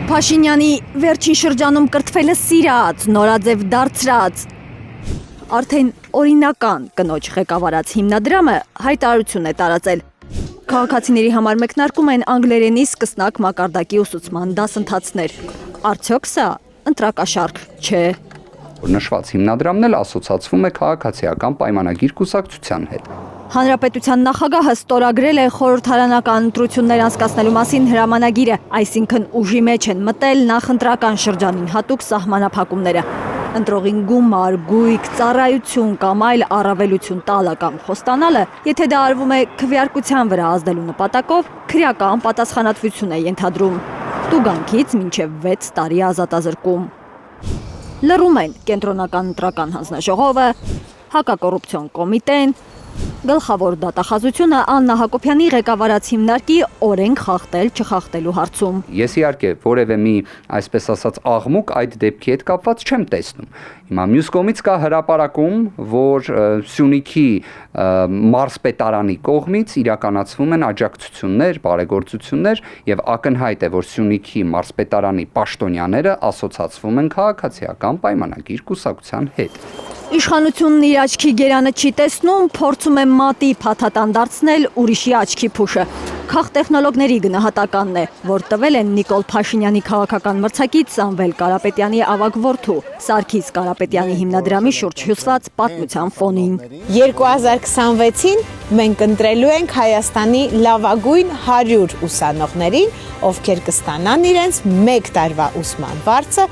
Փաշինյանի վերջին շրջանում կրթվելը սիրած, նորաձև դարձրած, արդեն օրինական կնոջ ղեկավարած հիմնադրամը հայտարարություն է տարածել։ Քաղաքացիների համար մեկնարկում են անգլերենի սկսնակ մակարդակի ուսուցման դասընթացներ։ Արդյոք սա ընտրակաշարք չէ։ Նշված հիմնադրամն էլ ասոցացվում է քաղաքացիական պայմանագիր կուսակցության հետ։ Հանրապետության նախագահը ստորագրել է խորհրդարանական ընտրություններ անցկացնելու մասին հրամանագիրը, այսինքն ուժի մեջ են մտել նախընտրական շրջանին հատուկ սահմանափակումները։ Ընտրողին գումար, գույք, ծառայություն կամ այլ առավելություն տալը կամ խոստանալը, եթե դա արվում է քվեարկության վրա ազդելու նպատակով, քրեական պատասխանատվություն է ենթադրում։ Տուգանքից մինչև 6 տարի ազատազրկում։ Լռում են կենտրոնական ընտրական հանձնաժողովը, հակակոռուպցիոն կոմիտեն, գլխավոր դատախազությունը Աննա Հակոբյանի ղեկավարած հիմնարկի օրենք խախտել չխախտելու հարցում։ Ես իհարկե որևէ մի, այսպես ասած, աղմուկ այդ դեպքի հետ կապված չեմ տեսնում։ Հիմա մյուս կողմից կա հրապարակում, որ Սյունիքի մարզպետարանի կողմից իրականացվում են աջակցություններ, բարեգործություններ եւ ակնհայտ է, որ Սյունիքի մարզպետարանի պաշտոնյաները ասոցացվում են քաղաքացիական պայմանագիր կուսակցության հետ։ Իշխանությունն իր աչքի գերանը չի տեսնում, փորձում է մատի փաթաթան դարձնել ուրիշի աչքի փուշը։ Քաղտեխնոլոգների գնահատականն է, որ տվել են Նիկոլ Փաշինյանի քաղաքական մրցակից Սամվել Կարապետյանի ավագ որդու Սարգիս Կարապետյանի հիմնադրամի շուրջ հյուսված պատմության ֆոնին։ 2026-ին մենք ընտրելու ենք Հայաստանի լավագույն 100 ուսանողներին, ովքեր կստանան իրենց 1 տարվա ուսման վարձը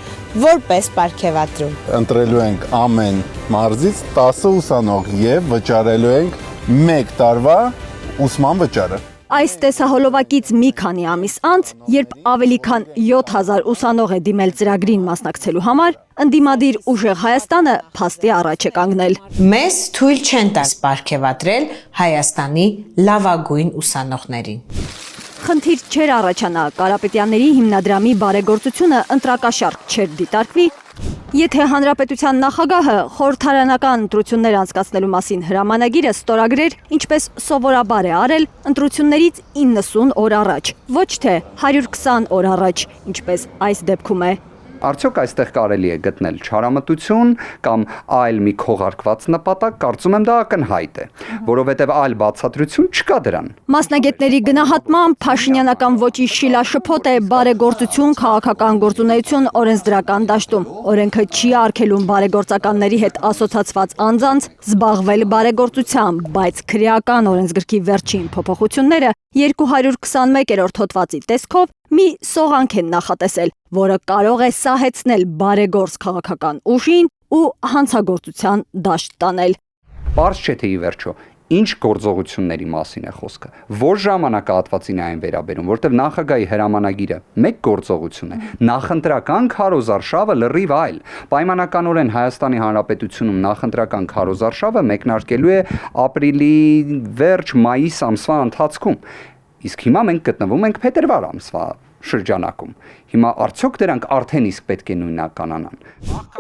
որպես պարգևատրում։ Ընտրելու ենք ամեն մարզից 10 ուսանող եւ վճարելու ենք 1 տարվա ուսման վճարը։ Այս տեսահոլովակից մի քանի ամիս անց, երբ ավելի քան 7000 ուսանող է դիմել ծրագրին մասնակցելու համար, ընդդիմադիր ուժեղ Հայաստանը փաստի առաջ է կանգնել։ Մեզ թույլ չեն տալիս պարգևատրել Հայաստանի լավագույն ուսանողներին։ Խնդիր չէր առաջանա Կարապետյանների հիմնադրամի բարեգործությունը ընտրակաշարք չէր դիտարկվի, եթե հանրապետության նախագահը խորհրդարանական ընտրություններ անցկացնելու մասին հրամանագիրը ստորագրեր, ինչպես սովորաբար է արել, ընտրություններից 90 օր առաջ, ոչ թե 120 օր առաջ, ինչպես այս դեպքում է։ Արդյոք այստեղ կարելի է գտնել չարամտություն կամ այլ մի քողարկված նպատակ, կարծում եմ դա ակնհայտ է, որովհետև այլ բացատրություն չկա դրան։ Մասնագետների գնահատմամբ Փաշինյանական ոճի շիլաշփոթ է բարեգործություն, քաղաքական գործունեություն օրենսդրական դաշտում։ Օրենքը չի արգելում բարեգործականների հետ ասոցացված անձանց զբաղվել բարեգործությամբ, բայց քրեական օրենսգրքի վերջին փոփոխությունները 221-րդ հոդվածի տեսքով մի սողանք են նախատեսել, որը կարող է սահեցնել բարեգործ քաղաքական ուժին ու հանցագործության դաշտ տանել։ Պարզ չէ թե ի վերջո ինչ գործողությունների մասին է խոսքը, որ ժամանակահատվածին է այն վերաբերում, որտեղ նախագահի հրամանագիրը մեկ գործողություն է, նախընտրական քարոզարշավը լրիվ այլ։ Պայմանականորեն Հայաստանի Հանրապետությունում նախընտրական քարոզարշավը մեկնարկելու է ապրիլի վերջ, մայիս ամսվա ընթացքում։ Իսկ հիմա մենք գտնվում ենք փետրվար ամսվա շրջանակում։ Հիմա արդյոք դրանք արդեն իսկ պետք է նույնականանան։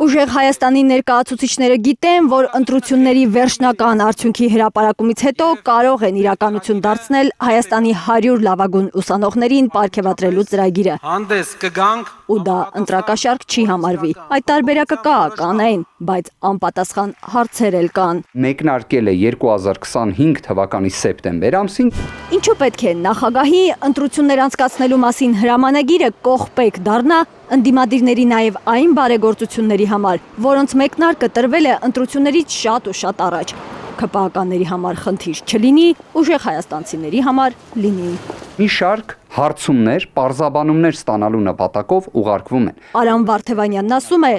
Ուժեղ Հայաստանի ներկայացուցիչները գիտեն, որ ընտրությունների վերջնական արդյունքի հրապարակումից հետո կարող են իրականություն դարձնել Հայաստանի 100 լավագույն ուսանողներին պարգևատրելու ծրագիրը։ Հանդես կգանք Ու դա ընտրակաշարք չի համարվի։ Այդ տարբերակը կանեն, բայց անպատասխան հարցեր էլ կան։ Մեկնարկել է 2025 թվականի սեպտեմբեր ամսին։ Ինչու պետք է նախագահի ընտրություններ անցկացնելու մասին հրամանագիրը կողպեկ դառնա ընդդիմադիրների նաև այն բարեգործությունների համար, որոնց մեկնարկը տրվել է ընտրություններից շատ ու շատ առաջ։ ՔՊԱ-ականների համար խնդիր չլինի, ուժեղ հայաստանցիների համար լինի։ Մի շարք հարցումներ, պարզաբանումներ ստանալու նպատակով ուղարկվում են։ Արամ Վարդևանյանն ասում է.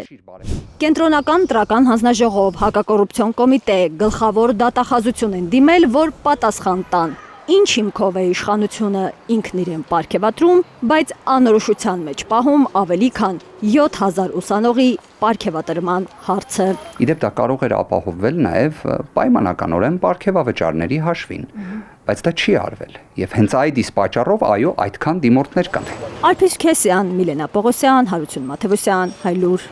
Կենտրոնական ընտրական հանձնաժողով, հակակոռուպցիոն կոմիտե, գլխավոր դատախազություն են դիմել, որ պատասխան տան։ Ինչ հիմքով է իշխանությունը ինքն իրեն պարգևատրում, բայց անորոշության մեջ պահում ավելի քան 7000 ուսանողի պարգևատրման հարցը։ Իդեպ դա կարող էր ապահովվել նաև պայմանականորեն պարգևավճարների հաշվին, բայց դա չի արվել։ Եվ հենց այդ իսկ պատճառով այո, այդքան դիմորդներ կան։ Արփիս Քեսյան, Միլենա Պողոսյան, Հարություն Մաթևոսյան, Հայլուր։